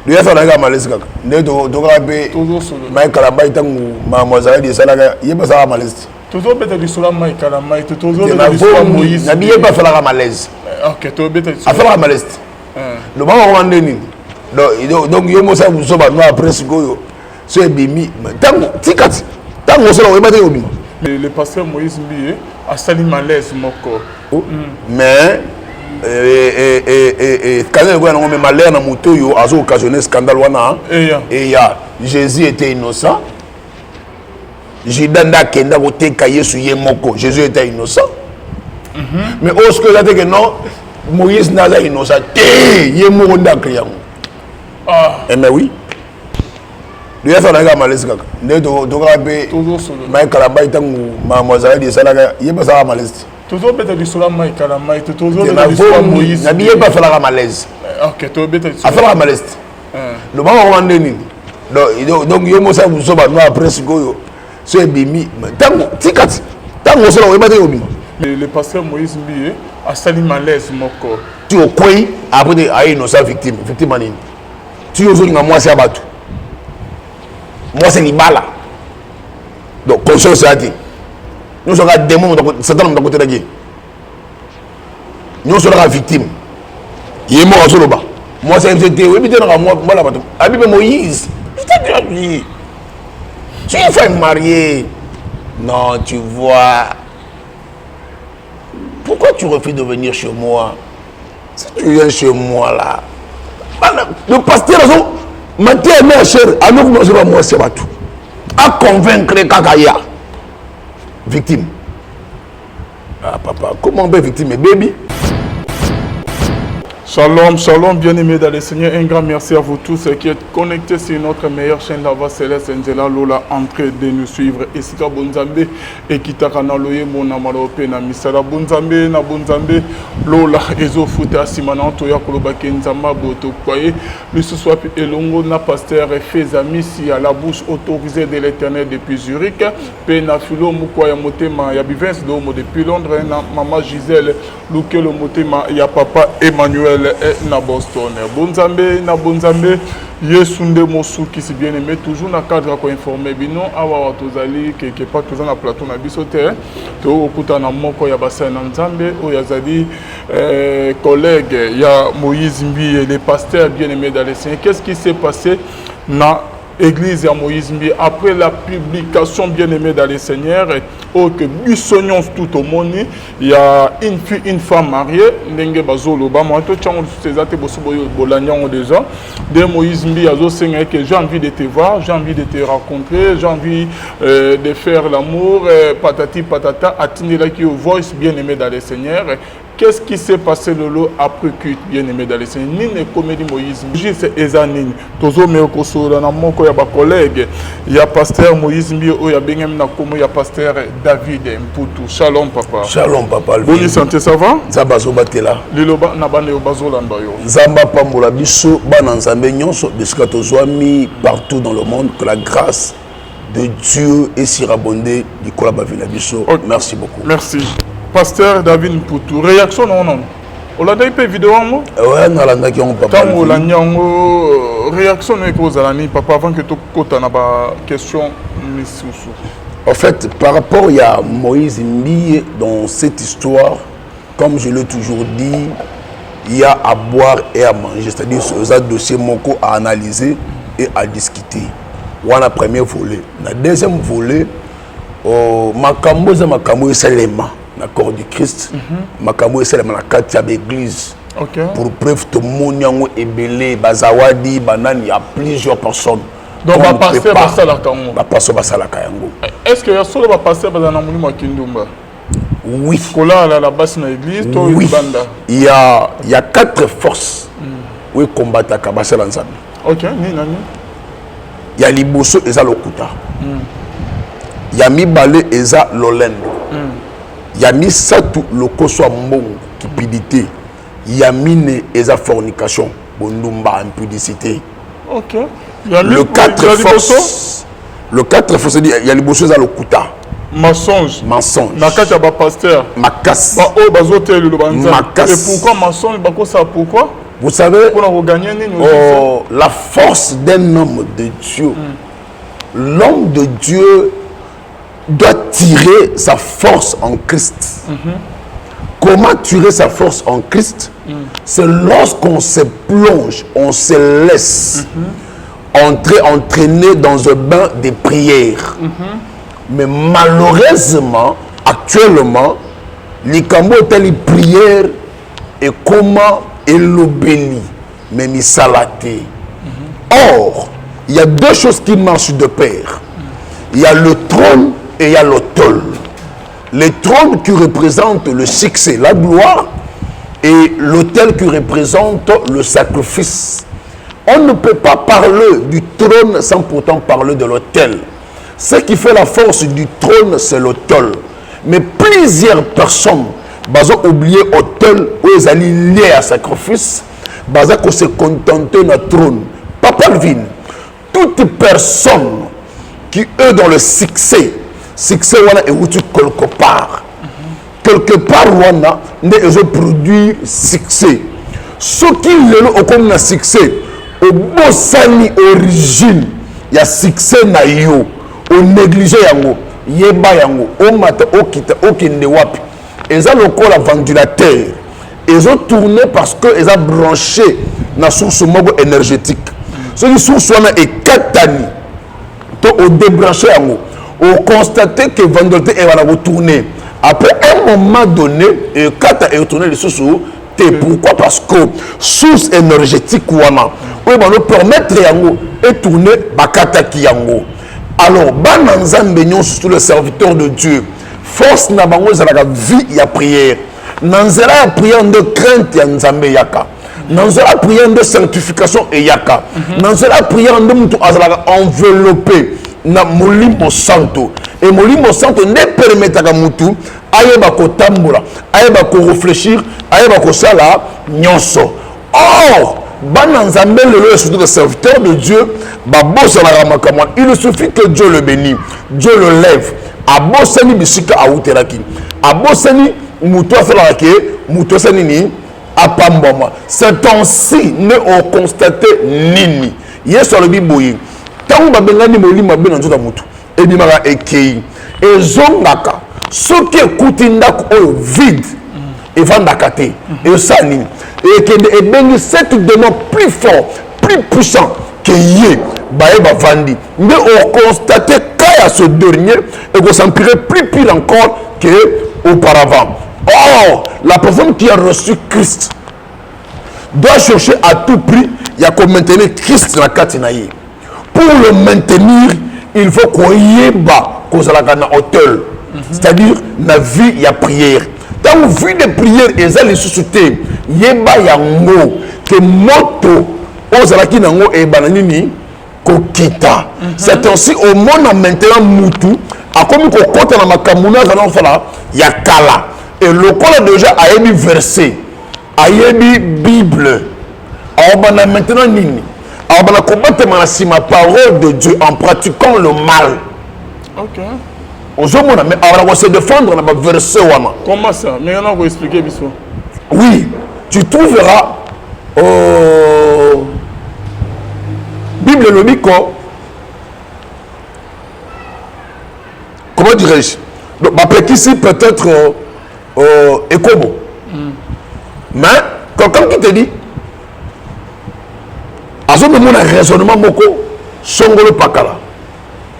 lui a fait la malaise kaka ne to ka be mai kalamba itangu mademoiselle de salaga yeba ça malaise toujours bête du sola mai kalamba toujours de Moïse na biye pas faire la malaise OK to bête a faire la malaise le moment on ndeni donc yo mosa vous so ba no après sikoyo so ebimi tango tikati tango so la ebate obima le pasteur Moïse Mbiye a sali malaise moko mais quand on a malheur dans moto yo a occasionné scandale wana et ya Jésus était innocent Jidanda kenda kote kaye su yemoko Jésus était innocent mais ce que j'attends que non Moïse n'a pas innocent yemoko ndakriyango mais oui lui a fait la malaise kaka ne to ka be mai kalamba itangu mademoiselle de salaga yeba ça malaise toujours bête du sola mai kalamba toujours de Moïse na biye pas faire la malaise OK to bête a faire la malaise le moment on ndeni donc yo mosa vous so ba no après sikoyo so ebimi tango tikati tango so la ebate obima le pasteur Moïse Mbiye a sali malaise moko tu au coin après de a innocent victime anine tu ozo nga moi c'est abatu moi c'est libala donc conscience a dit nous sommes des démons Satan de côté de nous sommes la victime il est mort sur le bas moi c'est MCT oui mais moi là bateau Habib Moïse tu es femme mariée non tu vois pourquoi tu refuses de venir chez moi si tu viens chez moi là le pasteur m'a dit mon cher à nous moi c'est bateau à convaincre Kakaya victime. Ah papa, comment on peut victime baby? Shalom, shalom, bien-aimés dans le Seigneur. Un grand merci à vous tous qui êtes connectés sur notre meilleure chaîne, la voix céleste, Angela Lola, en train de nous suivre. Et si tu as Bonzambe, et qui t'a canaloé, mon amalope, na misala Bonzambe, na Bonzambe, Lola, Ezo Futa, Simana, Toya, Kolobake, Nzamba, Boto, Kwaye, le Souswap et Longo, na pasteur, Fezami, si à la bouche autorisée de l'éternel depuis Zurich, Pena Fulo, Mukwaya, Motema, Yabivens, Domo depuis Londres, Maman Gisèle, Luke, le Motema, ya Papa Emmanuel. Na Boston Bonzambe na Bonzambe Yesunde Mosu qui si bien aimé toujours na cadre ko informer bino awa tozali quelque part tous na plateau na bisote to okuta na moko ya bassin na Nzambe o yazali collègue ya Moïse Mbiye le pasteur bien aimé dans le Seigneur. Qu'est-ce qui s'est passé na Église à Moïse Mbiye après la publication bien aimée dans le Seigneur oh que buissonnons tout au monde il y a une fille une femme mariée ndenge bazolo ba moi to tchango cezate bosoboyo bolanyango déjà de Moïse Mbiye azo senga que j'ai envie de te voir, j'ai envie de te rencontrer, j'ai envie de faire l'amour patati patata atteindre la qui voice bien aimée dans le Seigneur. Qu'est-ce qui s'est passé Lolo après culte bien aimé dans les Seigneur? Nine comédie Moïse Mbiye c'est Ezanine tozo me kosola na moko ya ba collègue ya pasteur Moïse Mbiye o ya bengem na komo ya pasteur David Mputu. Shalom papa. Shalom papa. Bonne santé ça va? Ça bazo batela. Liloba na bande yo bazolanda yo. Nzamba pambola biso bana nzambe nyonso bisika tozwami partout dans le monde que la grâce de Dieu est surabondée du kolaba vina biso. Merci beaucoup. Merci. Pasteur David Mputu, réaction non? On a dit une vidéo moi? Ouais, on a dit qu'on papa. Quand on a dit réaction non papa avant que tu côté na ba question misusu. En fait, par rapport à Moïse Mbiye dans cette histoire, comme je l'ai toujours dit, il y a à boire et à manger, c'est-à-dire ce dossier moko à analyser et à discuter. Voilà premier volet. La deuxième volet, makambo za makambo esalema na corps du Christ, makambo esalema na kati ya l'église. Pour preuve tout le monde yango ebele bazawadi banani il y a plusieurs personnes. Donc va passer basalaka yango. Va passer basalaka yango. Est-ce que ya solo va passer bazana mulimo kindumba? Oui. Kola la base na église to banda. Il y a quatre forces. Oui combattre kabasela nzambe. OK, ni nani? Il y a liboso eza lokuta. Il y a mibale eza lolendo. Il y a misatu lokoso mbongo cupidité. Il y a mine eza fornication, bondumba impudicité. OK. Le quatre forces. Le quatre forces il y a liboso eza lokuta. Mensonge. Mensonge. Nakati ya ba pasteur. Makas. Ba o bazote le banza. Makas. Et pourquoi mensonge bako ça pourquoi? Vous savez, gagner, la force d'un homme de Dieu, l'homme de Dieu doit tirer sa force en Christ. Comment tirer sa force en Christ? C'est lorsqu'on se plonge, on se laisse entraîner dans un bain de prière. Mais malheureusement, actuellement, les cambo telles prières et comment elobeli, mais misalaté. Or, il y a deux choses qui marchent de pair. Il y a le trône et il y a l'autel. Le trône qui représente le succès, la gloire, et l'autel qui représente le sacrifice. On ne peut pas parler du trône sans pourtant parler de l'autel. Ce qui fait la force du trône, c'est l'autel. Mais plusieurs personnes ont oublié l'autel où ils allaient liés à sacrifice, ils se contenter de trône. Papa Lvin, toute personne qui est dans le succès est où quelque part. Quelque part, ils ont produit succès. Ce qui est comme un succès, au bon sali origine, il y a succès na yo, au négligé yango, yeba yango, au mata, au kita, au kinde wapi. Ils ont encore la ventilateur. Ils ont tourné parce qu'ils ont branché la source énergétique. Ce qui source est katani, au débranché yango, au constater que ventilateur va tourner. Après un moment donné, et kata est retourné les sources. Pourquoi? Parce que source énergétique oui, nous permettre de tourner bakata kiyango. Alors, bananzambe nyon surtout le serviteur de Dieu. Force na bango zalaka vie ya prière. Nanzela ya prière de crainte ya nzambe yaka. Nanzela prière de sanctification et yaka. Nanzela prière de mutu azalaka enveloppé na molimo santo. Et molimo santo ne permet à mutu ayeba ko tambola, ayeba ko réfléchir, ayeba ko sala nyonso. Or, bananzambe le surtout le serviteur de Dieu, il suffit que Dieu le bénisse, Dieu le lève. Abosani bisika auteraki. Abosani muto salake, muto sanini apamboma. C'est ainsi ne on constaté nini. Yes sur le biboyi. Tant babengani molima bena nzoda mutu. Et bimara ekei. Et zongaka. Ce qui écoute ndako o vide. Et vandakate. Et sani. Et béni cette démon plus fort, plus puissant que yé. Baeba vandi. Mais on constate qu'à ce dernier et qu'on s'empirait plus pire encore qu'auparavant. Or, la personne qui a reçu Christ doit chercher à tout prix, il y a qu'on maintenir Christ dans la katinaïe. Pour le maintenir, il faut qu'on y ait bas, qu'on s'en a hôtel. C'est-à-dire, la vie, il y a prière. Dans la vie de prière, et ça les susciter, il y a bas, il y a un mot, que moto, ozalaki nango et bananini, kokita. C'est ainsi au monde maintenant moutou a comme ko kota na makamuna zana fala ya kala et le col déjà a émis verset a émis bible a bana maintenant nini a bana combattre ma parole de Dieu en pratiquant le mal. OK. Ozomona mais a va se défendre na verset wana. Comment ça? Mais on va expliquer biso. Oui, tu trouveras Bible le dit comment dirais-je? Donc, ici peut-être Ekobo. Mais quelqu'un qui te dit, à ce moment un raisonnement moko, Songolo Pakala.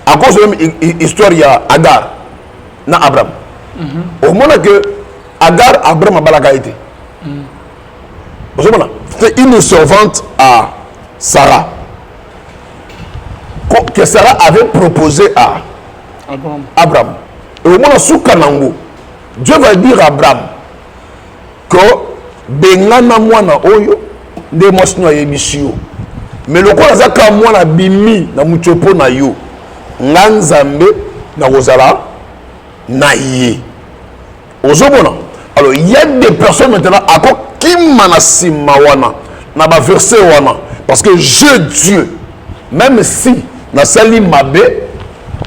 À cause de l'histoire, il y a Agar, na Abraham. Au moment que Agar, Abraham a balagaïté. C'était une servante à Sarah. Que Sarah avait proposé à Abraham. Et au moment sous Kanango, Dieu va dire à Abraham que Bengana mwana oyo de mosno yebisio. Mais le quoi zaka mwana bimi na muchopo na yo. Nganzambe na kozala na ye. Ozobona. Alors il y a des personnes maintenant à quoi qui manasima wana na ba verset wana parce que je Dieu même si dans Sali Mabé,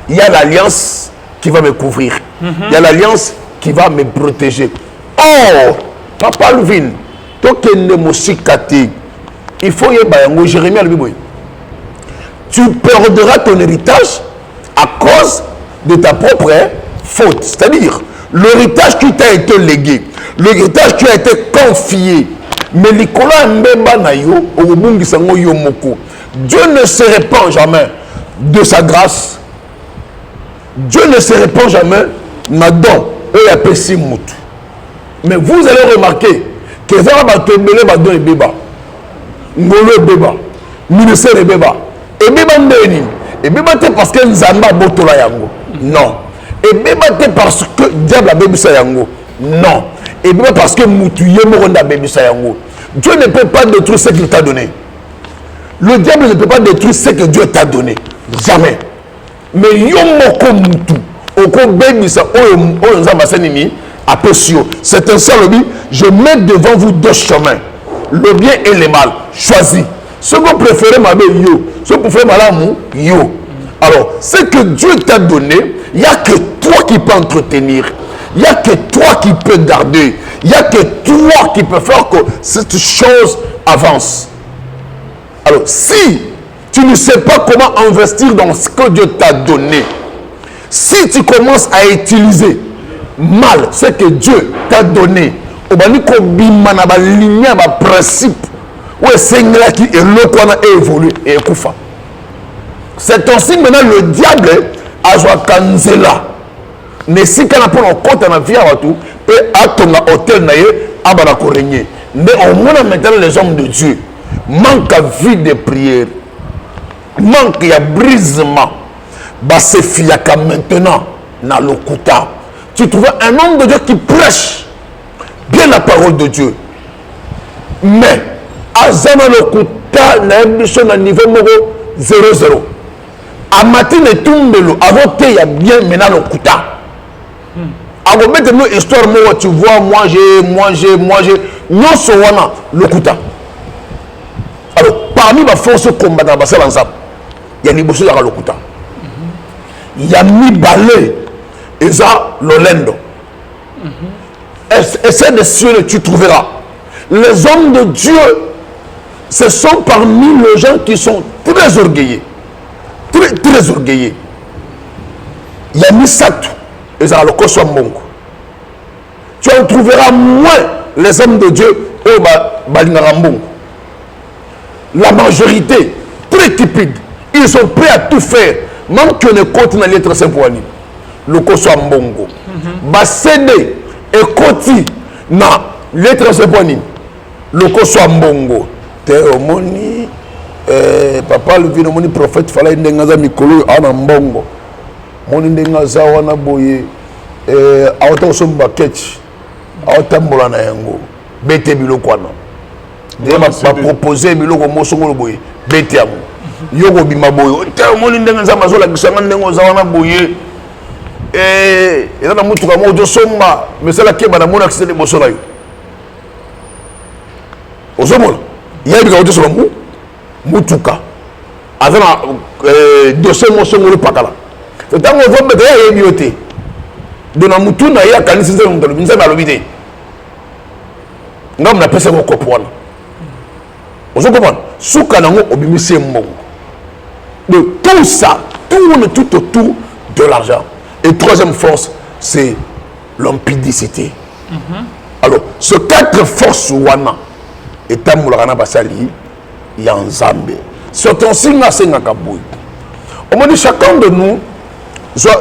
il y a l'alliance qui va me couvrir. Il y a l'alliance qui va me protéger. Or, Papa Lvin, toi qui es mosikate, il faut y avoir Jérémie à l'Bible. Tu perdras ton héritage à cause de ta propre faute. C'est-à-dire, l'héritage qui t'a été légué, l'héritage qui a été confié, mais Dieu ne se répand jamais de sa grâce. Dieu ne se répand jamais Nadon et Apessi Moutou. Mais vous allez remarquer que ça va te mêler Badon et Béba. Ngolo et Béba. Ministère et Béba. Et Béba Ndeni. Et Béba c'est parce que Nzamba Botola Yango. Non. Et Béba c'est parce que Diable a Bébisa Yango. Non. Et Béba parce que Moutou Yemoronda Bébisa Yango. Dieu ne peut pas détruire ce qu'il t'a donné. Le diable ne peut pas détruire ce que Dieu t'a donné. Jamais. Mais Yomoko Moutou. Oko Bébisa Oyonzamba Senimi. C'est un seul lobby. Je mets devant vous deux chemins, le bien et le mal. Choisis. Ce que vous préférez, ma belle, yo. Ce que vous préférez, madame, yo. Alors, ce que Dieu t'a donné, il n'y a que toi qui peux entretenir. Il n'y a que toi qui peux garder. Il n'y a que toi qui peux faire que cette chose avance. Alors, si tu ne sais pas comment investir dans ce que Dieu t'a donné, si tu commences à utiliser mal ce que Dieu t'a donné, principe c'est ainsi maintenant le diable a joué Kanzela. Mais si on a compte en vie à tout et à ton hôtel naïe à régner. Mais au moins maintenant les hommes de Dieu manque à vie de prière, manque à brisement. C'est fiaka maintenant dans le kouta. Tu trouves un homme de Dieu qui prêche bien la parole de Dieu. Mais, à Zama le Kouta, na niveau 0-0. À matin et Tumbelo, à voter, il y a bien maintenant le Kouta. À vous mettre une histoire, moi, tu vois, moi j'ai, non, c'est le Kouta. Alors, parmi ma force combattant, il y a des bosses dans le Kouta. Il y a mis balai. Et ça, l'Olendo. Essaie de suivre, tu trouveras. Les hommes de Dieu, ce sont parmi les gens qui sont très orgueillés. Très orgueillés. Il y a Misatou. Et ça, le Koswambongo. Tu en trouveras moins les hommes de Dieu au Balingarambongo. La majorité, très typique. Ils sont prêts à tout faire. Même que ne compte dans l'être Saint-Poigny. Le Koso Mbongo. Basede et Koti na lettre Saint-Poigny. Le Koso Mbongo. Te omoni papa le vino moni prophète fala ndengaza mikolo ana mbongo. Moni ndengaza wana boye awata somba ketch. Awata mbola na yango. Bete biloko wana. De ma proposer biloko mosongolo boye. Bete yango. Yoko bimaboyo. Te omoni ndengaza mazola kisanga ndengoza wana boye. Et là, dans mutuka mojo somba, mais c'est là que bana mona accident de bosola yo. Ozomona, il y a des gars sur le mutuka. Avec dossier mosongo le pakala. C'est tant qu'on voit mettre ya bioté. De na mutuna ya kanisa nzelo ndalo binza na lobité. Ngam na pesa ko kopwana. Ozokopana, suka nango obimisi mbongo. De tout ça, tourne tout autour de l'argent. Et troisième force, c'est l'impudicité. Alors, ce quatre forces wana est un moulana basali, il y a un zambé. C'est un signe à Sengakaboui. Au moins, chacun de nous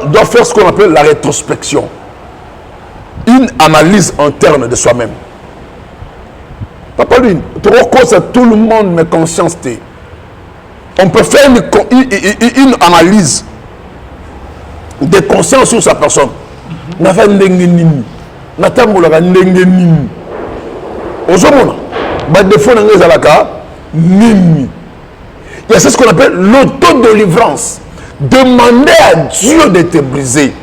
doit faire ce qu'on appelle la rétrospection. Une analyse interne de soi-même. Papa lui, tout le monde met conscience. On peut faire une analyse de conscience sur sa personne. Na fa ndenge nini na tambola ndenge nini ozomona ba défaut na ngezalaka nini. Il y a ce qu'on appelle l'autodélivrance. Demander à Dieu de te briser,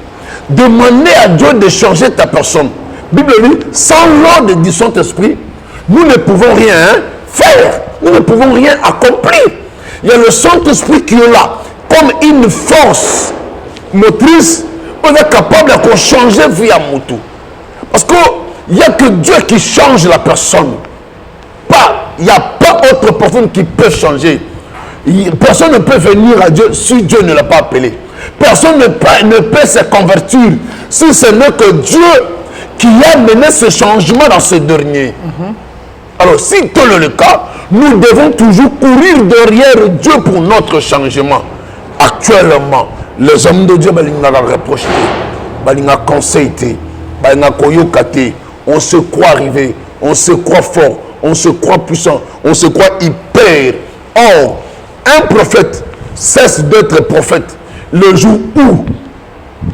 demander à Dieu de changer ta personne. Bible dit, sans l'ordre du Saint-Esprit, nous ne pouvons rien faire, nous ne pouvons rien accomplir. Il y a le Saint-Esprit qui est là comme une force motrice, on est capable de changer via Moutou. Parce qu'il n'y a que Dieu qui change la personne. Pas Il n'y a pas autre personne qui peut changer. Personne ne peut venir à Dieu si Dieu ne l'a pas appelé. Personne ne peut se convertir si ce n'est que Dieu qui a mené ce changement dans ce dernier. Alors, si tel est le cas, nous devons toujours courir derrière Dieu pour notre changement. Actuellement, les hommes de Dieu, ils ont reproché, ils ont conseillé, ils ont koyokate, on se croit arrivé, on se croit fort, on se croit puissant, on se croit hyper. Or, un prophète cesse d'être prophète le jour où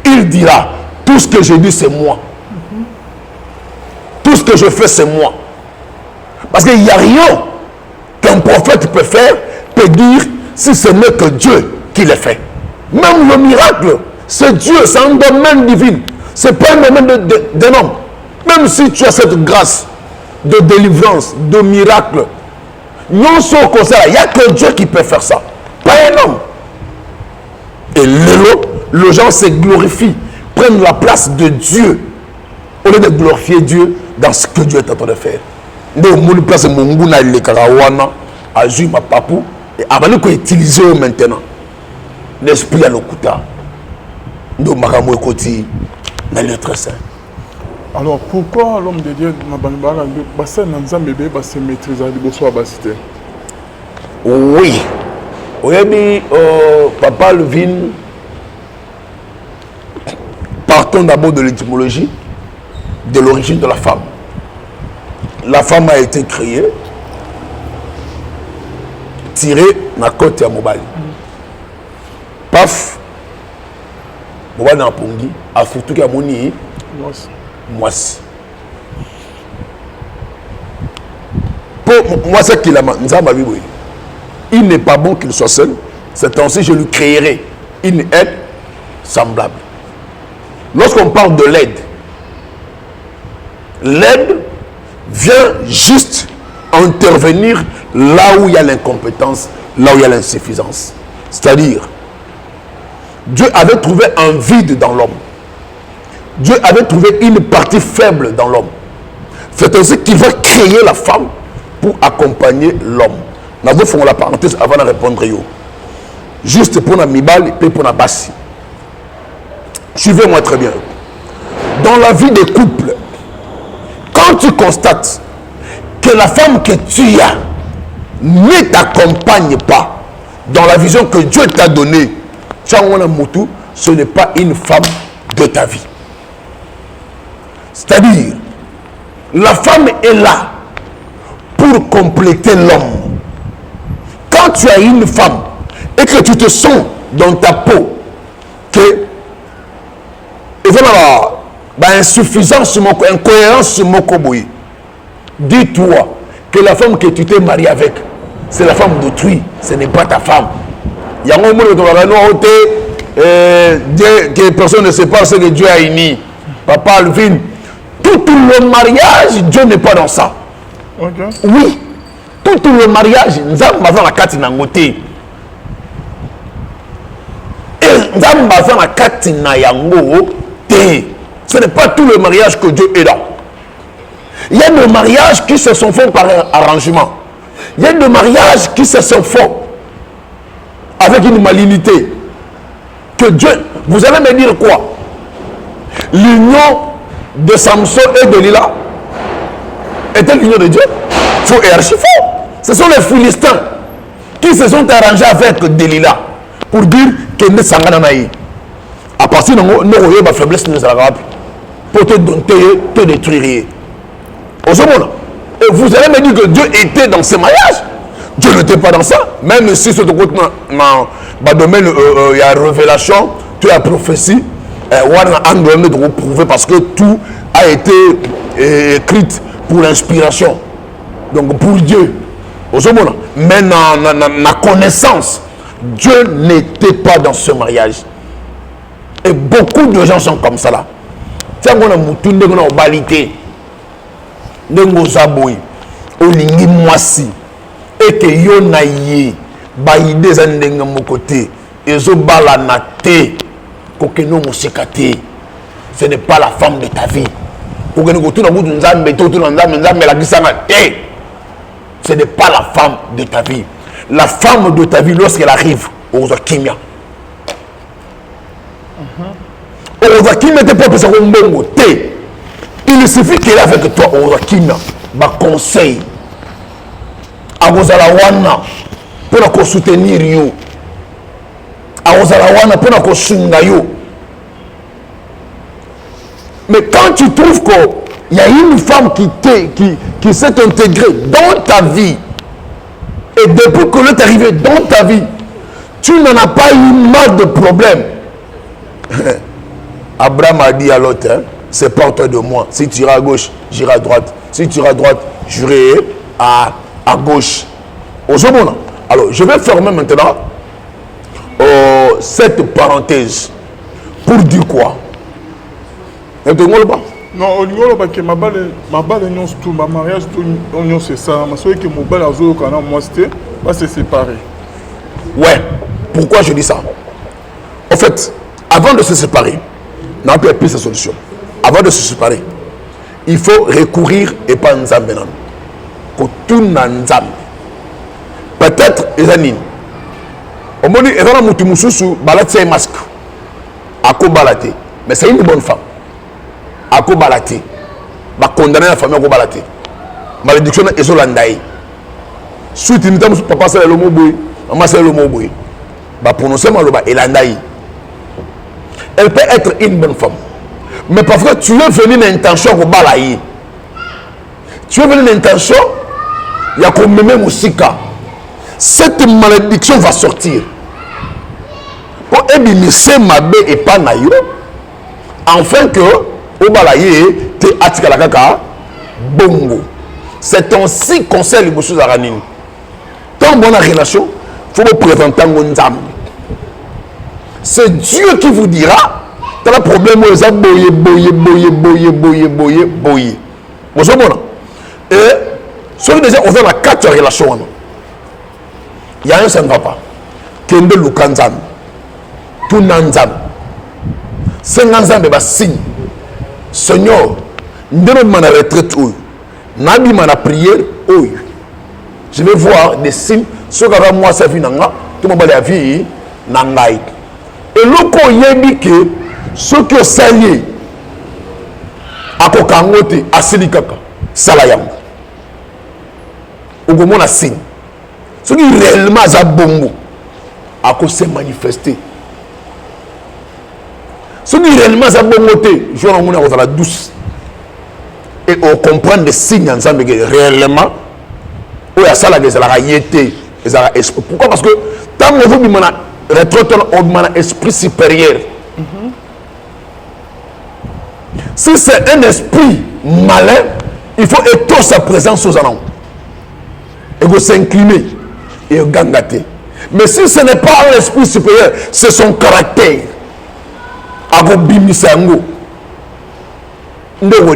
il dira tout ce que je dis c'est moi. Tout ce que je fais c'est moi. Parce qu'il n'y a rien qu'un prophète peut faire, peut dire si ce n'est que Dieu qui le fait. Même le miracle, c'est Dieu, c'est un domaine divin. Ce n'est pas un domaine d'un homme. Même si tu as cette grâce de délivrance, de miracle, non seulement comme ça, il n'y a que Dieu qui peut faire ça. Pas un homme. Et les gens se glorifient, prennent la place de Dieu au lieu de glorifier Dieu dans ce que Dieu est en train de faire. Donc, place Munguna le Karawana, Azui ma papou, et avant qu'on utilise maintenant l'esprit à l'okuta. Donc, Maramou Koti, dans le très saint. Alors, pourquoi l'homme de Dieu se maîtrise à l'Ibossoa-Basité? Oui. Oui, Papa Levin, partons d'abord de l'étymologie, de l'origine de la femme. La femme a été créée, tirée na côte à Mobali. Paf, Mobali na Pongi, a surtout qu'à Moni, Moisi. Pour moi, c'est qu'il a dit, il n'est pas bon qu'il soit seul, c'est ainsi je lui créerai une aide semblable. Lorsqu'on parle de l'aide vient juste intervenir là où il y a l'incompétence, là où il y a l'insuffisance. C'est-à-dire, Dieu avait trouvé un vide dans l'homme. Dieu avait trouvé une partie faible dans l'homme. C'est ainsi qu'il va créer la femme pour accompagner l'homme. Nous faisons la parenthèse avant de répondre. Juste pour la mibal et pour la bassi. Suivez-moi très bien. Dans la vie des couples, quand tu constates que la femme que tu as ne t'accompagne pas dans la vision que Dieu t'a donnée, ce n'est pas une femme de ta vie. C'est-à-dire, la femme est là pour compléter l'homme. Quand tu as une femme et que tu te sens dans ta peau que il y a insuffisance, incohérence sur mon koboui, dis-toi que la femme que tu t'es mariée avec, c'est la femme d'autrui, ce n'est pas ta femme. Il y a un moment où que personne ne sait pas ce que Dieu a uni. Papa Alvin, tout le mariage, Dieu n'est pas dans ça. Okay. Oui, tout le mariage, nous avons la carte nangoté. Et nous avons la carte nango. Ce n'est pas tout le mariage que Dieu est là. Il y a des mariages qui se sont faits par arrangement. Il y a des mariages qui se sont faits avec une malignité. Que Dieu, vous allez me dire quoi? L'union de Samson et de Lila était l'union de Dieu? Faux et archi faux. Ce sont les Philistins qui se sont arrangés avec Delilah pour dire que ne s'engage. À partir de nos faiblesses, nous allons pour te te détruire. Et vous allez me dire que Dieu était dans ce mariage. Dieu n'était pas dans ça. Même si sur le côté dans domaine il y a révélation, tu as prophétie, on a un domaine de prouver parce que tout a été écrit pour l'inspiration. Donc pour Dieu. Mais dans la connaissance, Dieu n'était pas dans ce mariage. Et beaucoup de gens sont comme ça là. Tiens, on a moutoune, on a balité. On a zaboui. On a moisi. Et que yon a yé. Bayi des années de mon côté. Et zo bala na te. Koke no mosekate. Ce n'est pas la femme de ta vie. Koke no kote na bout d'un zambe. Tout dans zambe. Zambe la kisanga te. ce n'est pas la femme de ta vie. La femme de ta vie, lorsqu'elle arrive, aux Kimia. Aux Kimia, tu peux faire un bon côté. Il suffit qu'elle est avec toi, aux Kimia, bah conseil. À vos alawana, pour soutenir you. À vos alawana, pour sunga you. Mais quand tu trouves qu'il y a une femme qui s'est intégrée dans ta vie, et depuis que l'autre est arrivé dans ta vie, tu n'en as pas eu mal de problème. Abraham a dit à l'autre, hein, sépare-toi de moi. Si tu iras à gauche, j'irai à droite. Si tu iras à droite, j'irai à gauche. Alors, je vais fermer maintenant cette parenthèse pour dire quoi? Non, au niveau de ma balle est tout, ma mariage tout, c'est ça. Ma soeur que mon balle a joué au canal, moi c'était, va se séparer. Ouais, pourquoi je dis ça? En fait, avant de se séparer, on a pu sa solution. Avant de se séparer, il faut recourir et pas Nzambe. Peut-être, Ezanine. Au moment où il y a un mususu, balate un masque. Ako balate. Mais c'est une bonne femme. Ako balate. Va condamner la famille à balate. Malédiction est Zolandaï. Suite, il y a papa c'est le mot boy. Maman c'est le mot boy. Va prononcer maloba Elandaï. Elle peut être une bonne femme. Mais parfois, tu es venu l'intention au balaï. Tu es venu l'intention, il y a comme même aussi cas. Cette malédiction va sortir. Pour éliminer ma bé et pas naïo, afin que au balaye te atika la kaka bongo. C'est ainsi qu'on sait les bossus aranine. Tant bonne relation, il faut présenter un Nzambe. C'est Dieu qui vous dira. Tu as le problème où ils ont boyé. Bonjour, bon. Et ceux qui déjà ont fait la 4 relations. Il y a un, ça ne va pas. Kende Lukanzam. Tout Nanzam. C'est Nanzam, mais signe. Seigneur, nous devons la retraite. Nabi m'a prière. Je vais voir des signes. Ceux qui ont moi, ça vie, tout le monde a vie. Nangaï. Et l'autre, il y a que ceux qui ont sali à Kokangote, à Silikaka, Salayam. Au moment où signe. Ceux qui réellement ont bongo, à cause de manifester. Ceux qui réellement ont bongo, je vais vous la douce. Et on comprend des signes ensemble que réellement, où il y a ça, il y a réalité. Pourquoi? Parce que tant que vous retraite, on a un esprit supérieur. Si c'est un esprit malin, il faut étendre sa présence aux anons. Et vous s'incliner et vous gangater. Mais si ce n'est pas un esprit supérieur, c'est son caractère. À vous bimisango. Vous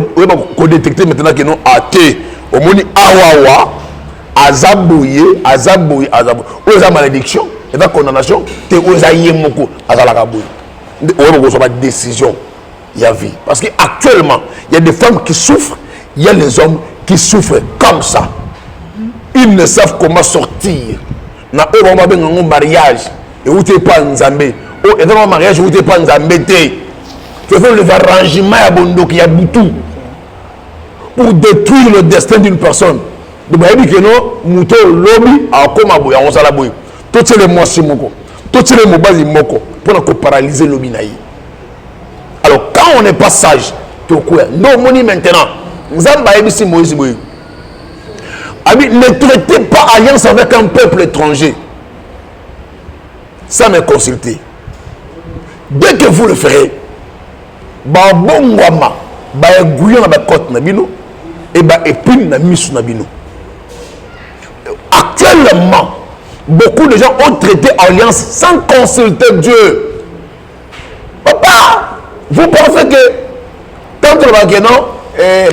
pouvez détecter maintenant que non, athée, au monde awawa, azabouye. Où est la malédiction? Et la condamnation, tu es yemoko, azalakabouye. Où est la décision? Il y a vie. Parce qu'actuellement, il y a des femmes qui souffrent, il y a les hommes qui souffrent comme ça. Ils ne savent comment sortir. Na un mariage, et où tu n'es pas Nzambé. Et dans un mariage, où tu n'es pas Nzambé. Tu fais le arrangement à Bondo qui a boutou pour détruire le destin d'une personne. Donc, il y a des mouton lobby à Komaboy, à Osalaboy. Tout les mois, c'est moko. Tout les mots, c'est moko. Pour paralyser le lobby. Alors, quand on n'est pas sage, non, on maintenant. Ne traitez pas alliance avec un peuple étranger sans me consulter. Dès que vous le ferez, actuellement, beaucoup de gens ont traité alliance sans consulter Dieu. Papa, vous pensez que quand on va dire non,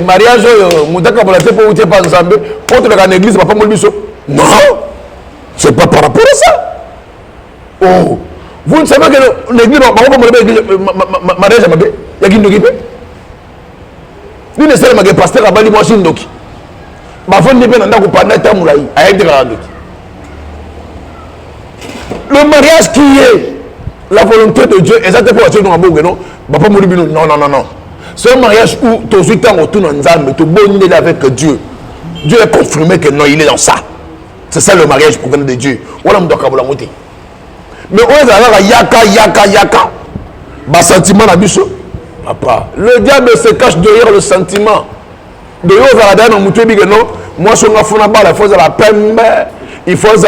mariage, moutaka pour pour vous pas ensemble, contre l'église, papa non, c'est pas par rapport à ça. Oh, vous ne savez que l'église, mariage, il y a qui nous. Nous ne savons pas que pasteur a bali moi Shindoki. Le mariage qui est la volonté de Dieu, exactement pour non, non. C'est un mariage où tu es avec Dieu. Dieu a confirmé que non, il est dans ça. C'est ça le mariage pour de Dieu. Mais on a yaka. Sentiment na biso. Papa, le diable se cache derrière le sentiment. De yo za la non, moi je suis la balle, il faut la peine, il faut donc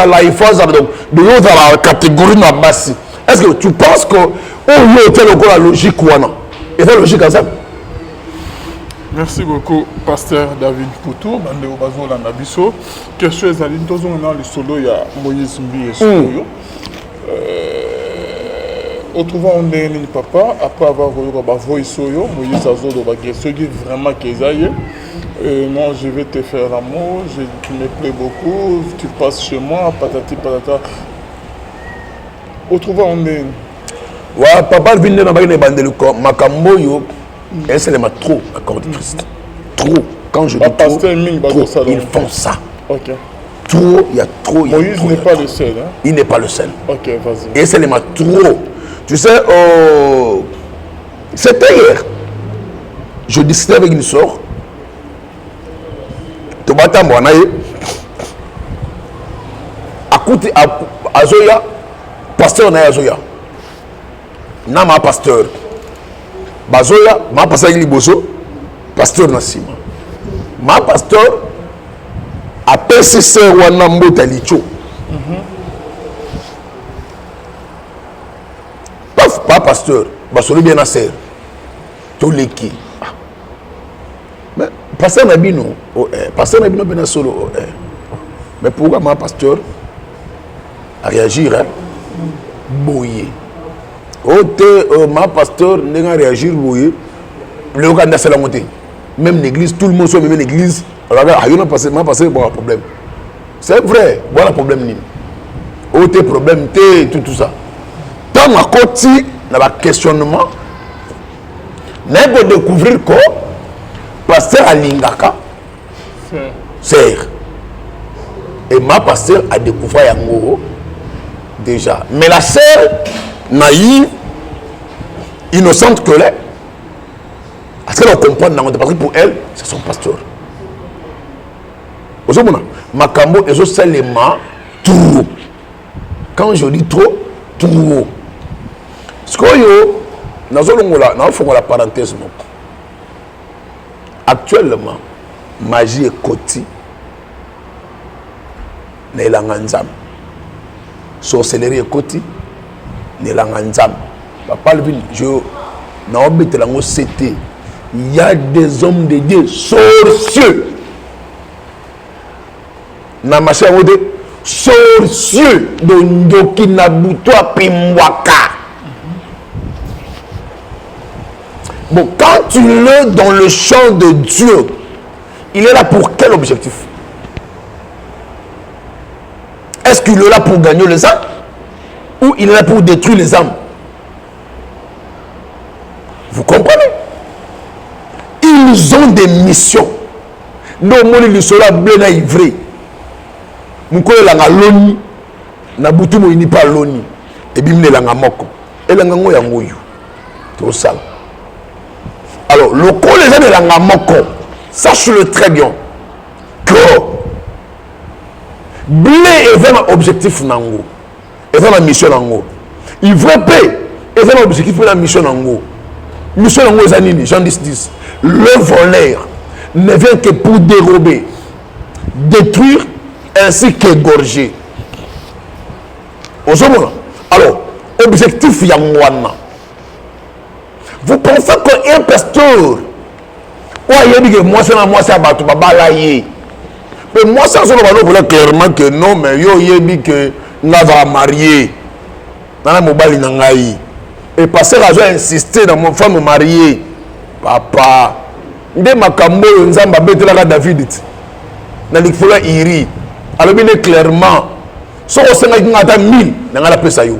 de yo za la catégorie na basi. Est-ce que tu penses que on était le la logique ou non? Et c'est logique comme ça. Merci beaucoup, Pasteur David Poutou, Bande Obazo Landabiso. Question est allée, nous avons le solo, il y a Moïse Mbi et Soyo. Autrement, on est un papa, après avoir vu Soyo, Moïse Azo, ce qui est vraiment qu'Esaïe. Non, je vais te faire l'amour, tu me plais beaucoup, tu passes chez moi, patati patata. Autrement, on est. Ouais, papa, vient dans la bande de Makamboyo. Et c'est trop, accord de Christ. Trop. Quand je dis trop, ils font ça. Ok. Trop, il y a trop. Moïse n'est pas le seul. Hein? Il n'est pas le seul. Ok, vas-y. Et c'est trop. Tu sais, c'était hier. Je discutais avec une soeur. Tobata Mwanaye. À Zoya, pasteur na Zoya. Nama pasteur. Bazoya, ma pasteur Liboso, pasteur Nassima. Ma pasteur a PCC Wanambo Talicho. Pas pasteur, Basolo bien assez. Tout l'équipe. Mais pasteur Nabino, pasteur Nabino bien solo. Mais pourquoi ma pasteur a réagi, hein? Boyer. Ma pasteur n'a réagi, le Ouganda c'est la montée. Même l'église, tout le monde soit même l'église. Alors, il y a un problème. C'est vrai, voilà le problème. Autre problème, tout ça. Tant à côté, dans le questionnement, on peut découvrir que pasteur Alingaka, c'est. Et ma pasteur a découvert Yango déjà. Mais la sœur naïve, innocente que l'est, parce qu'elle comprend parce que pour elle, c'est son pasteur. Makambo et seulement trop. Quand je dis trop, trop. Ce que nous avons la parenthèse. Actuellement, magie est côté. Nélanganzam. Sorcellerie est côté. Nélanganzam. Papa Levin, il y a des hommes de Dieu sorcieux. Namacha Ode, sorcieux d'Ondoki Nabutoa Pimwaka. Bon, quand tu l'es dans le champ de Dieu, il est là pour quel objectif? Est-ce qu'il est là pour gagner les âmes? Ou il est là pour détruire les âmes? Vous comprenez? Ils ont des missions. Non, moi, il sera bleu na ivré. Moukoye langa loni. Na butu mo ini pa loni. Et bimne langa moko. Et langa ngo ya ngoyu. Tout ça. Alors, le coup les gens de langa moko. Sache-le très bien. Que blé est vraiment objectif nango. Et vraiment mission nango. Ivré paix est vraiment objectif pour la mission nango. Mission nango est anini. Jean 10. Le voleur ne vient que pour dérober, détruire ainsi qu'égorger. Alors, objectif Yangwana. Vous pensez qu'un pasteur, moi c'est à Batou Babalaye. Mais moi, ça, c'est clairement que non, mais yo yebi que n'a va marier. Dans la mobile nangaï. Et pasteur a insisté dans mon femme mariée. Papa, nde makambo nzamba betela David na likfola iri alors bien clairement so osenga ngata 1000 na ngala pesa yo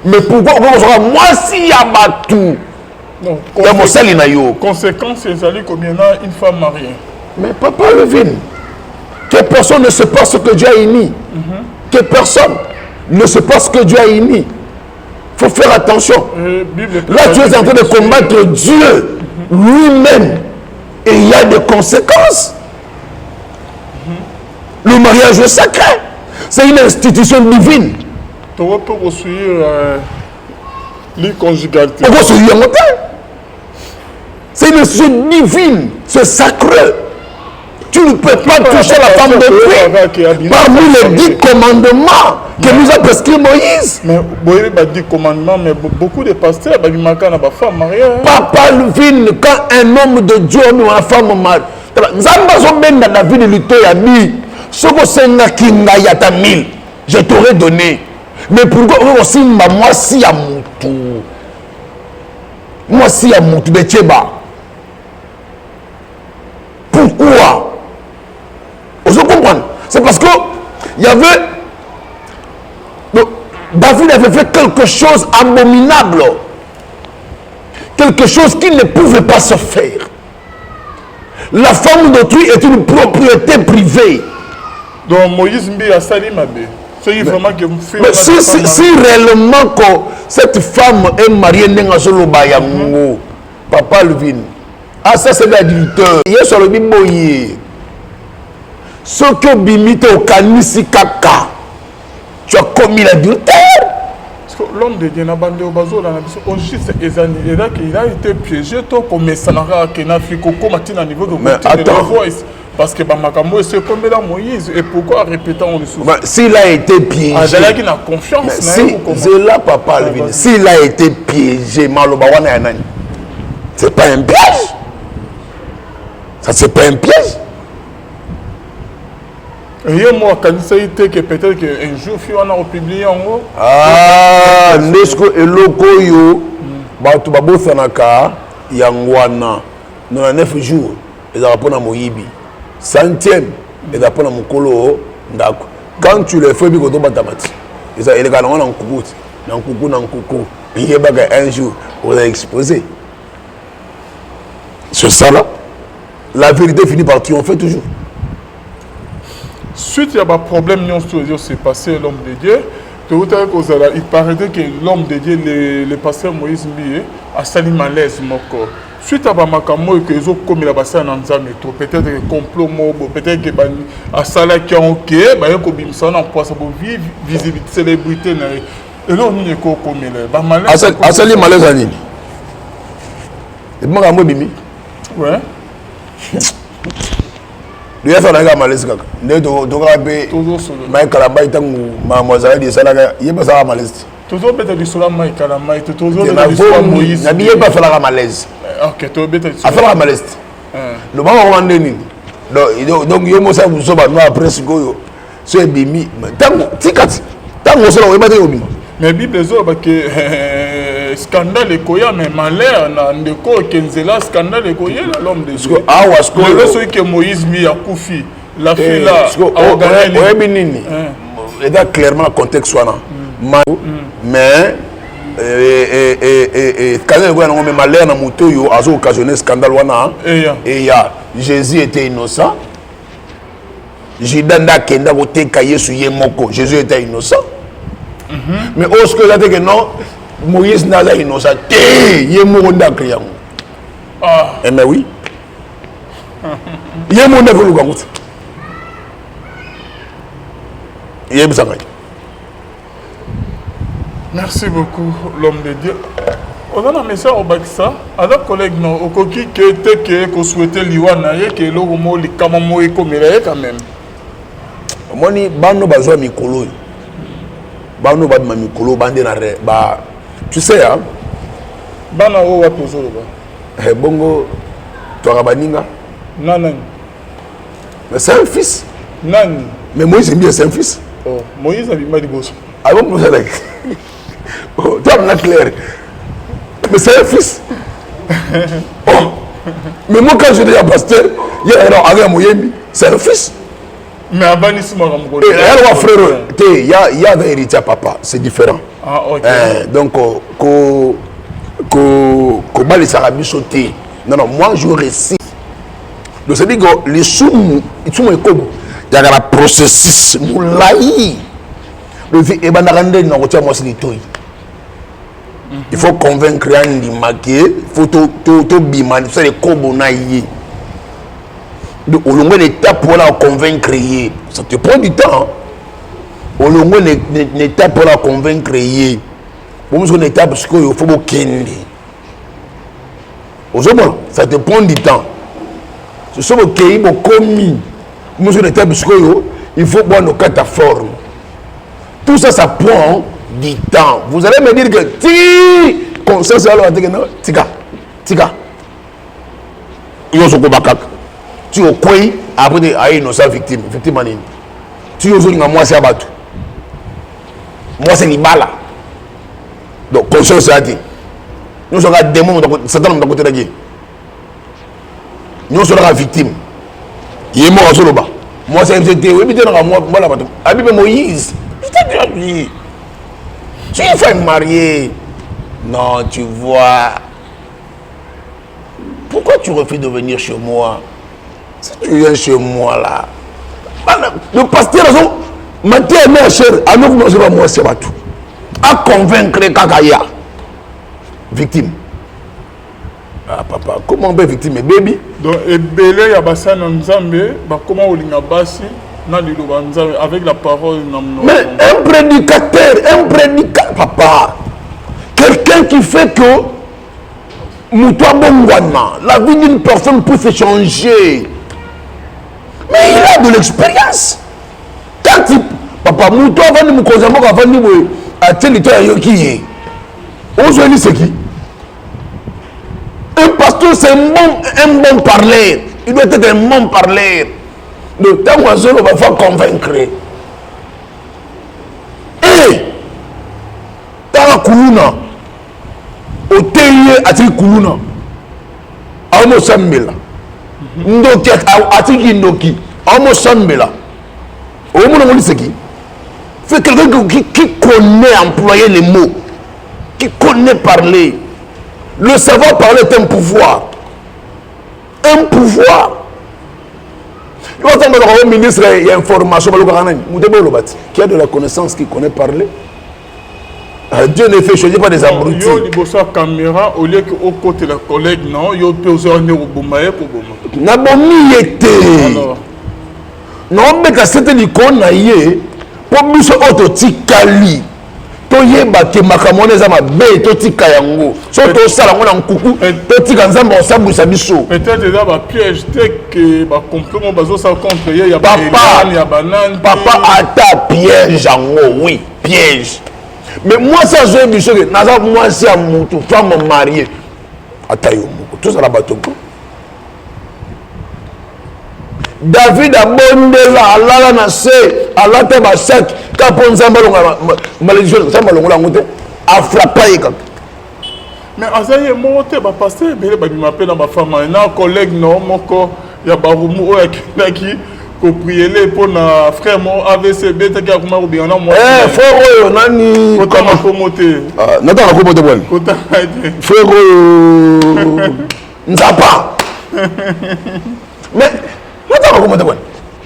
mais pourquoi on moi si ya batu ya mosali na yo conséquence c'est allé combien une femme mariée Mais papa Levin, que personne ne sait pas ce que Dieu a émis. Que personne ne sait pas ce que Dieu a émis. Il faut faire attention. Là, tu es en train de combattre Dieu lui-même. Et il y a des conséquences. Le mariage est sacré. C'est une institution divine. Tu peux construire l'inconjugalité. C'est une institution divine. C'est sacré. Tu ne peux pas toucher la femme de Dieu parmi les 10 commandements que nous a prescrit Moïse. Mais oui, 10 commandements, mais beaucoup de pasteurs, ils manquent à la femme mariée. Papa Levin, quand un homme de Dieu ou une femme mariée, la vie de l'Uto a dit, ce que c'est un kinga yata 1000, je t'aurais donné. Mais pourquoi aussi moi si à mon tour? Moi si à mon tour de Tcheba. Pourquoi? Vous comprenez? C'est parce que il y avait David avait fait quelque chose d'abominable, quelque chose qui ne pouvait pas se faire. La femme d'autrui est une propriété privée. Donc Moïse Mbi a sali mabe. Mais si réellement que cette femme est mariée dans solo bayango, papa Levin, ah ça c'est l'adultère. Il est sur le biboye. Ce que bimite au kanisi kaka, tu as commis l'adultère. L'homme de Dieu n'a pas il a été piégé comme salarié qui n'a fait qu'au niveau de parce que Bamakamo c'est comme la Moïse et pourquoi répéter on le souvient. S'il a été piégé, il a confiance. C'est là papa Levin. S'il a été piégé, c'est pas un piège. Ça c'est pas un piège. Et moi, quand ça a été que peut-être qu'un jour, on a publié en haut. Ah, Nesco et Lokoyo, Batu Babo Sanaka, Yangwana, dans les 9 jours, ils ont répondu à Moïbi. 100e, ils ont répondu à Mokolo. Quand tu les fais, ils ont batamati. Ils ont été en coucou, dans coucou. Il y a un jour, on a exposé. C'est ça là. La vérité finit par triompher toujours. Suite il y a un problème, c'est passé l'homme de Dieu. Il paraît que l'homme de Dieu, le pasteur Moïse Mbié, a sali malaise. Suite à Bamakamo, que les autres comme il a passé en Anzame, peut-être que complot, peut-être que a sala qui a ok, il y a un ça en poids, ça peut vivre, visibilité, célébrité. Et là, on est comme il est. A sali malaise à Nini. Et moi, je suis ouais. Il y a un malaise. Il y a un malaise. Mademoiselle de Salaga, il y a pas de malaise. Toujours bête du sola maï kalamaï, toujours bête du sola Moïse. Il n'y a pas de malaise. Ok, tu bête du sola. Affaire malaise. Le moment où on est né, donc il y a un ça vous sauve après ce que c'est bimi. Tant que ça on va dire mais Bible zo ba que scandale ekoya mais malheur na ndeko kenzela scandale ekoya l'homme de Dieu. Ah parce que le celui que Moïse mi a koufi la fille là a organisé. Ouais binini. Et là clairement le contexte soit là. Mais quand on voit mais malheur na moto yo a occasionné scandale wana. Et ya Jésus était innocent. Jidanda kenda koteka Yesu ye moko. Jésus était innocent. Mais au ce que là que non Moïse n'a pas innocent. Il est mort d'accueillir. Ah. Mais oui. Il est mort d'accueillir. Il est besoin. Merci beaucoup l'homme de Dieu. On a un message au Bakissa. Alors collègue non au coquille qui était que souhaitait liwana et que le homo li kamamo et comme il est quand même. Moi ni bano bazo mikolo. Bano bad mamikolo bande na ba tu sais hein bana o wa tozolo ba bongo toi baninga non mais c'est un fils non mais Moïse c'est un fils oh Moïse a bimba di bosso ah bon ça oh tu as clair mais c'est un fils oh mais moi quand je dis à pasteur il y a alors avec Moyembi c'est un fils. Mais avant, il y a un héritier à papa, c'est différent. Ah, ok. Donc, non, moi je récite Donc c'est-à-dire que les soumous, ils sont comme il y a un processus moulaï. Le vie est banarande dans le moi c'est les toy. Il faut convaincre un di maquer, il faut to biman, c'est les kobonaï. Donc au long de l'étape pour la convaincre, ça te prend du temps. Au long de l'étape pour la convaincre, bon c'est une étape parce qu'il faut beaucoup kende. Ça te prend du temps. Ce sont les pays qui commis. Bon c'est une étape parce qu'il faut boire nos cataformes. Tout ça, ça prend du temps. Vous allez me dire que ti conscience alors tika. Yo soko bakak. Tu au quoi après de ay innocent victime anine. Tu yo zolinga moi c'est abatu. Moi c'est libala. Donc conscience a dit. Nous sommes démon Satan de côté de nous sommes la victime. Il est mort sur le bas. Moi c'est MCT, oui, mais moi là-bas. Habib Moïse. Tu es femme mariée. Non, tu vois. Pourquoi tu refuses de venir chez moi? Si tu viens chez moi là. Le pasteur a dit, Mathieu est ma chère, à nous, nous sommes moi, c'est pas tout. À convaincre Kakaya. Victime. Ah papa, comment on peut victime, baby? Donc, et belé, il y a bassin en Zambé, comment on l'a bassi? Avec la parole. Mais un prédicateur, papa, quelqu'un qui fait que la vie d'une personne peut se changer. Mais il a de l'expérience. Quand il, papa, Moutou avant de me causer, avant de me dire, c'est qui? Un pasteur, c'est un bon parleur. Il doit être un bon parleur. Le temps où on va faire convaincre. Et dans la Koulouna, au Télier à Kuluna, à Mosambela, Ndoki à Ndoki, à Mosambela, au monde c'est qui? C'est quelqu'un qui connaît employer les mots, qui connaît parler. Le savoir parler est un pouvoir. Un pouvoir. Il y a un ministre et information qui a de la connaissance, qui connaît parler. Dieu ne fait choisir pas des abrutis. Il y a une caméra au lieu qu'au côté de la collègue, non, il y a un Bomaye pour Bomaye. Nabomi était. Non, mais quand c'était l'icône, pour nous, c'est autotikali. Toyeba ke makamone za mabe totika yango so to sala ngona nkuku totika nzambe osabusa biso peut-être déjà ba piège que ba complètement bazo sa contre ye ya papa ya banane papa ata piège yango oui piège mais moi ça je biso que naza moi si amutu femme mariée ata yo moko tout ça la batoko David a bondela alala na se alata ba sac kapon zambalonga malédiction ça malongola ngote a frappé comme mais azaye monté ba pasteur belé ba m'appelle dans ma femme na collègue non moko ya ba rumu o yakaki ko prier pour na frère mon AVCB ta ka kuma obi na mo frère oyo nani comment ko monter nata ko monter bon frère oyo nzapa mais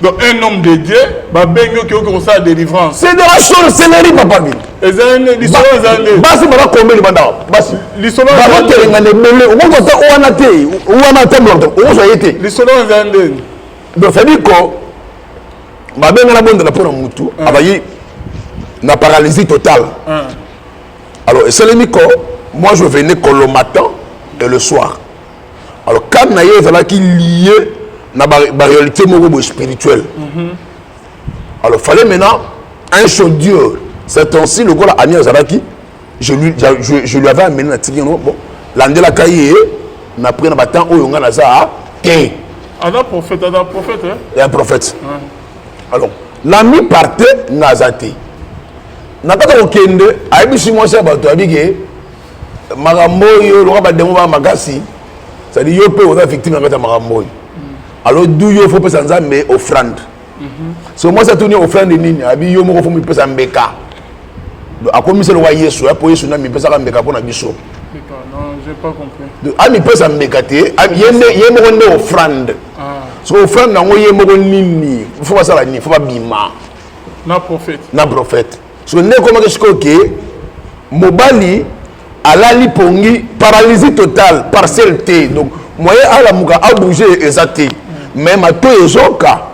donc un homme de Dieu, bah bengo qui a ça délivrance. C'est de la sorcellerie papa bi. L'histoire basi baba kombe li banda. Basi. L'histoire baba telenga ne mele. On va ta oana te. Oana te blanc. On va yete. L'histoire zande. Donc ça dit ko ba benga la bonde la pour mutu. Abayi na paralysie totale. Alors c'est le miko. Moi je venais que le matin et le soir. Alors quand na yé ça qui lié na réalité spirituelle. Alors il fallait maintenant un chaudieur. C'est ainsi le gars Ania Zaraki. Je lui avais amené la tigre. Bon, l'andela kaye n'a pris un bâton où on a naza. Un prophète, hein? Et un prophète. Alors l'ami partait nazate. N'a pas de kende. Aïbi moi c'est bateau abigé. Marambo yo le roi demo ba magasi. Ça dit yo peut aux victimes avec marambo. Alors d'où il faut passer en mais offrande. So moi ça tourne offrande nini abi yo moko faut me passer en beka. A comme c'est le roi Yesu a pour Yesu na mi passer en beka pour na biso. Non, j'ai pas compris. A mi passer en beka te, yeme yeme offrande. So frère nango ye moko nini, faut pas ça la ni, faut pas bima. Na prophète. Na prophète. So ne comment que je que mobali alali pongi paralysie totale, partielle T. Donc moyen ala muka a bouger exacté. Mais ma to ezoka.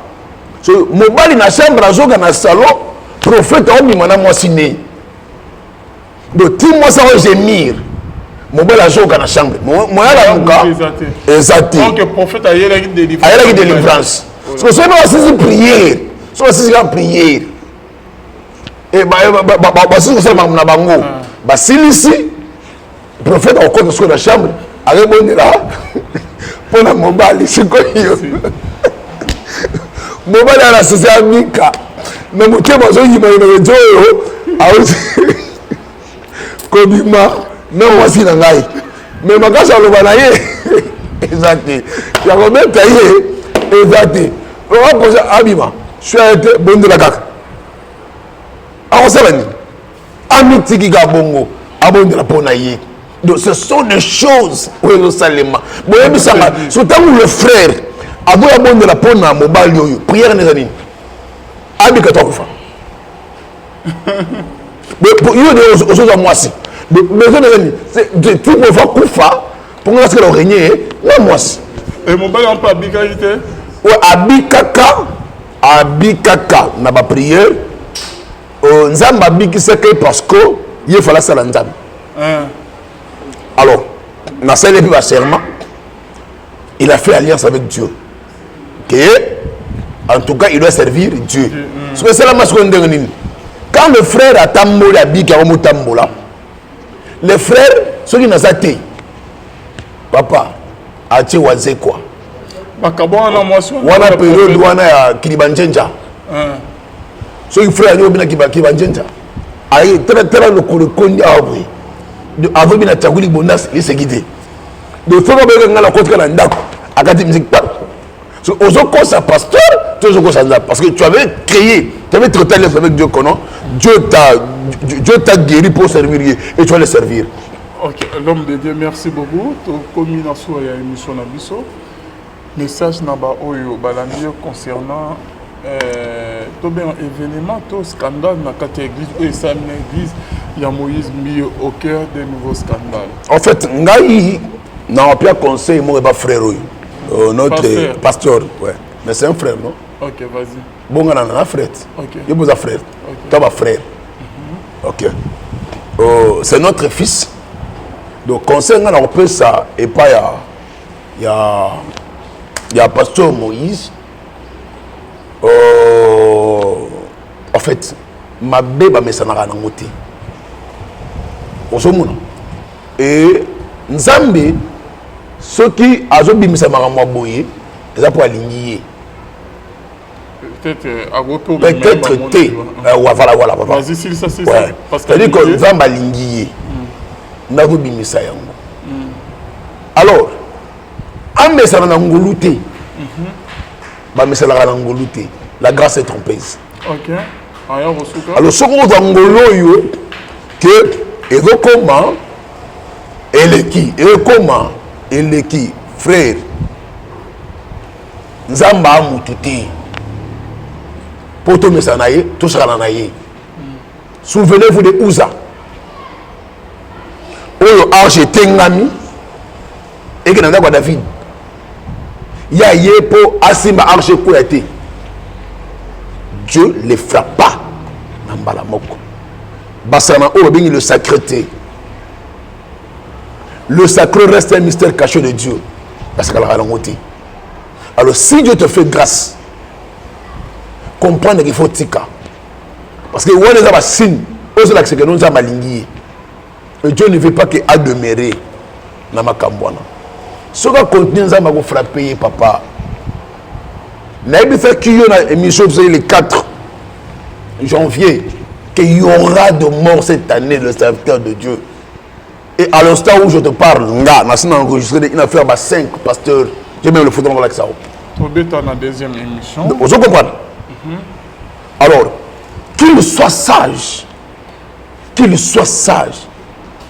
So mobali na chambre azoka na salon, prophète a bima na moi ciné. Donc tout moi ça va gémir. Mobile a joué dans la chambre. Moi, exacté. Donc, le prophète a eu la délivrance. Il y a eu la délivrance. Parce que c'est une prière. C'est une prière. Et si c'est un bango, si ici, le prophète a encore dans la chambre, avec bon là, pour la mobile, c'est quoi? Mobile a la société amika. Mais mon thème, il m'a dit, Kobima. Mais moi si nangai mais makasa loba na ye exacté ya ko mettre ye exacté on va poser abima je suis été bon de la kaka on sait ni amiti ki ga bongo abonde la pona ye donc ce sont des choses où nous salema boye bisanga surtout le frère abo abonde la pona mobile yoyo prière ne zani abika tokufa mais pour yo de aux moi si mais c'est tout pour faire koufa pour que le régner là moi et mon bail on peut abikalité ouais abikaka na ba prière nzamba bikiseke parce que il fallait ça nzamba alors na celle puis serment il a fait alliance avec Dieu que en tout cas il doit servir Dieu parce que c'est la masculine de quand le frère a tambola bika au tambola les frères, ceux qui n'ont pas été, papa, a été oisé quoi? Wana période wana ya Kilibanjenja. Ceux qui frères ont bien Kilibanjenja. Aïe, très le kondi abri. Avant bien tchaguli bonas, il s'est guidé. De faire bien la côte que l'andako, akati musique pas. Aux autres ça pasteur, tous aux ça parce que tu avais créé, tu avais traité avec Dieu comment? Dieu t'a guéri pour servir et tu vas le servir. Ok, l'homme de Dieu, merci beaucoup. Comme il y a une émission à Bisso, message naba oyo balandier concernant tout bien événement, tout scandale dans la église où ça l'église, il y a Moïse mis au cœur des nouveaux scandales. En fait, ngai n'a pas conseil moi pas frère notre pasteur, ouais. Mais c'est un frère, non? Ok, vas-y. Bon, on a un frère. Ok. Il y a un frère. Toi, ma frère. Ok. C'est notre fils. Donc, conseil, on a fait ça. Et pas, il y a pasteur Moïse. En fait, ma bébé me s'en a rencontré. Et Nzambe, ceux qui ont mis ça à boyer, ils ont pour aligner. Peut-être T. Voilà. Vas-y, si ça c'est ça. C'est-à-dire que Nzambe aligné. N'a pas mis ça. Alors, en me ça na ngoluté. Me ça na ngoluté. La grâce est trompeuse. OK. Alors, ce qu'on va ngolo yo que et comment et qui frère Nzamba mututi pour tout mesanaye tout sera naye. Souvenez-vous de Uza oyo arche tengami et que nanda kwa David ya yepo asimba arche koyate Dieu les frappa nambala moko basana oyo bengi le sacreté. Le sacré reste un mystère caché de Dieu. Parce qu'elle a ralenti. Alors, si Dieu te fait grâce, comprendre qu'il faut tika. Parce que on est un signe, on sait que nous sommes alignés. Et Dieu ne veut pas qu'il a demeuré dans ma cambouana. Ce qui continue, nous allons frapper, papa. Nous fait qu'il y a une émission le 4 janvier, qu'il y aura de mort cette année, le serviteur de Dieu. Et à l'instant où je te parle, on a enregistré une affaire à 5 pasteurs. J'ai même le photo avec ça. Tu es dans la deuxième émission. Vous comprenez? Alors, qu'il soit sage, qu'il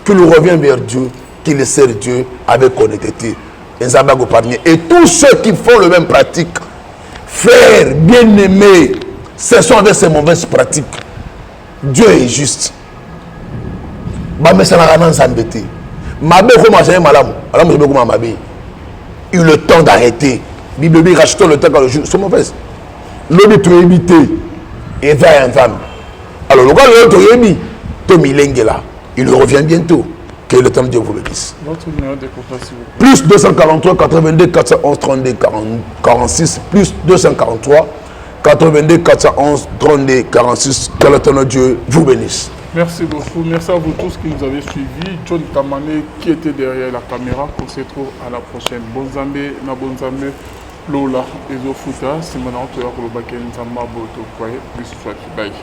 revienne vers Dieu, qu'il sert Dieu avec honnêteté. Et tous ceux qui font le même pratique Frères, bien-aimés, cessons avec ces mauvaises pratiques. Dieu est juste. Il le temps d'arrêter. Bible dit rachetons le temps quand le jour sont mauvaises. L'homme tu évité et va infâme. Alors le gars le là, il revient bientôt. Que le temps de Dieu vous bénisse. Votre numéro de contrat, s'il vous plaît. Plus 243 82 411 32 46 plus 243 82 411 32 46. Que le temps de Dieu vous bénisse. Merci beaucoup. Merci à vous tous qui nous avez suivis. John Tamane qui était derrière la caméra. On se retrouve à la prochaine. Bonzambe, na bonzambe, Lola, Ezofuta, c'est maintenant que le bac Nzamba Boto, plus soit. Bye.